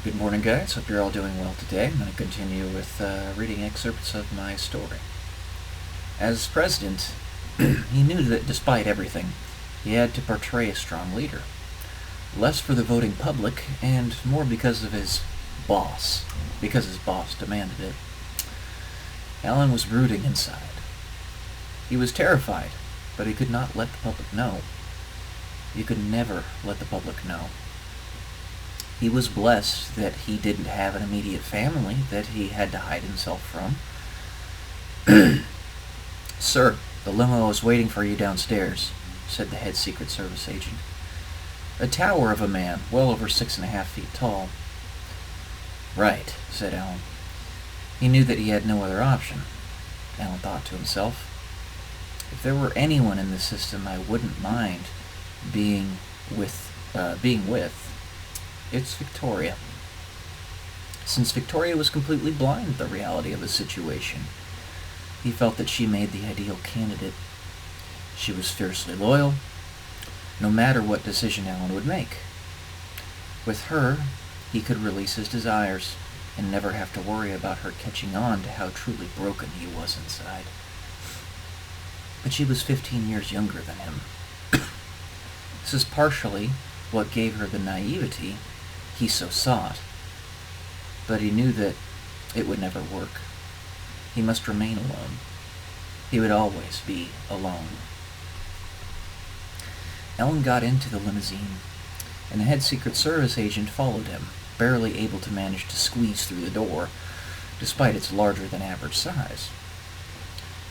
Good morning, guys. Hope you're all doing well today. I'm going to continue with reading excerpts of my story. As president, he knew that despite everything, he had to portray a strong leader. Less for the voting public, and more because of his boss, because his boss demanded it. Alan was brooding inside. He was terrified, but he could not let the public know. You could never let the public know. He was blessed that he didn't have an immediate family that he had to hide himself from. "Sir, the limo is waiting for you downstairs," said the head Secret Service agent. A tower of a man, well over 6.5 feet tall. "Right," said Alan. He knew that he had no other option. Alan thought to himself, if there were anyone in the system I wouldn't mind being with, it's Victoria. Since Victoria was completely blind to the reality of the situation, he felt that she made the ideal candidate. She was fiercely loyal, no matter what decision Alan would make. With her, he could release his desires and never have to worry about her catching on to how truly broken he was inside. But she was 15 years younger than him. This is partially what gave her the naivety he so sought. But he knew that it would never work. He must remain alone. He would always be alone. Alan got into the limousine, and the head Secret Service agent followed him, barely able to manage to squeeze through the door, despite its larger-than-average size.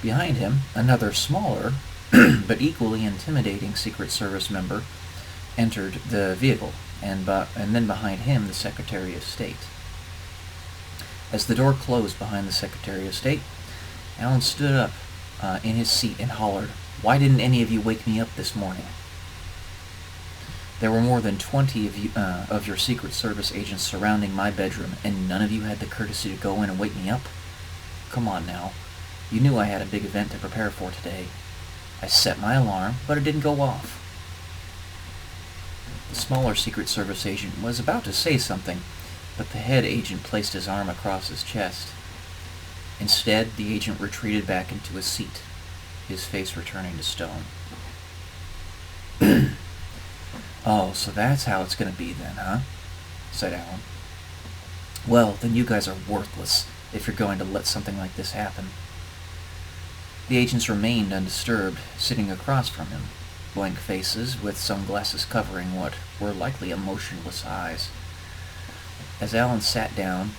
Behind him, another smaller, but equally intimidating Secret Service member entered the vehicle, and then behind him the Secretary of State. As the door closed behind the Secretary of State, Alan stood up in his seat and hollered, "Why didn't any of you wake me up this morning?" "There were more than 20 of your Secret Service agents surrounding my bedroom, and none of you had the courtesy to go in and wake me up? Come on now. You knew I had a big event to prepare for today. I set my alarm, but it didn't go off." The smaller Secret Service agent was about to say something, but the head agent placed his arm across his chest. Instead, the agent retreated back into his seat, his face returning to stone. "Oh, so that's how it's going to be then, huh?" said Alan. "Well, then you guys are worthless if you're going to let something like this happen." The agents remained undisturbed, sitting across from him, blank faces with sunglasses covering what were likely emotionless eyes. As Alan sat down,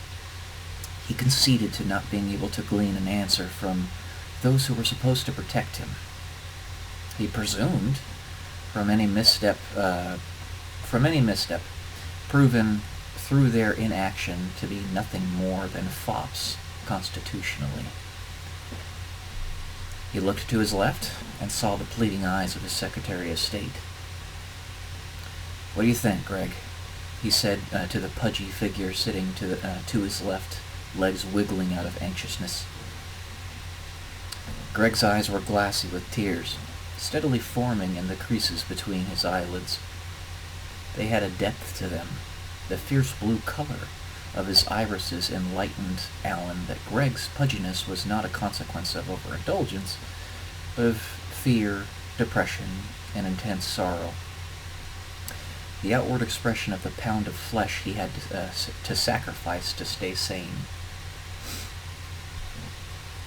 he conceded to not being able to glean an answer from those who were supposed to protect him. He presumed, from any misstep, proven through their inaction to be nothing more than fops constitutionally. He looked to his left and saw the pleading eyes of his Secretary of State. "What do you think, Greg?" he said to the pudgy figure sitting to his left, legs wiggling out of anxiousness. Greg's eyes were glassy with tears, steadily forming in the creases between his eyelids. They had a depth to them. The fierce blue color of his irises enlightened Alan that Greg's pudginess was not a consequence of overindulgence, but of fear, depression, and intense sorrow. The outward expression of the pound of flesh he had to sacrifice to stay sane.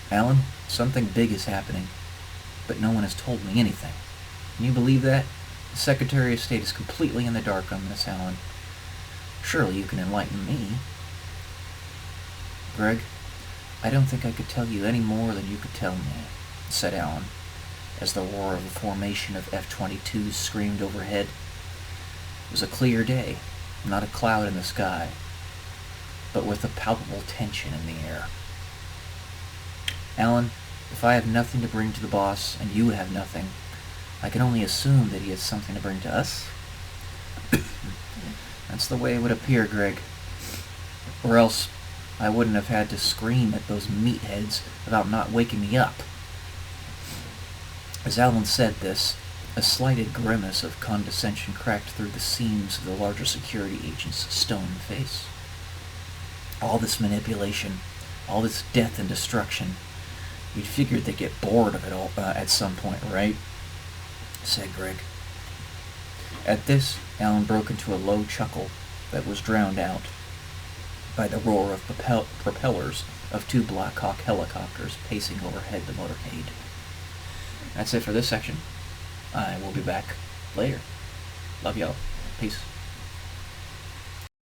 "Alan, something big is happening, but no one has told me anything. Can you believe that? The Secretary of State is completely in the dark on this, Alan. Surely you can enlighten me." "Greg, I don't think I could tell you any more than you could tell me," said Alan, as the roar of a formation of F-22s screamed overhead. It was a clear day, not a cloud in the sky, but with a palpable tension in the air. "Alan, if I have nothing to bring to the boss, and you have nothing, I can only assume that he has something to bring to us." "That's the way it would appear, Greg. Or else I wouldn't have had to scream at those meatheads about not waking me up." As Alan said this, a slighted grimace of condescension cracked through the seams of the larger security agent's stone face. All this manipulation, all this death and destruction. You'd figured they'd get bored of it all at some point, right? Said Greg. At this, Alan broke into a low chuckle that was drowned out by the roar of propellers of 2 Black Hawk helicopters pacing overhead the motorcade. That's it for this section. I will be back later. Love y'all. Peace.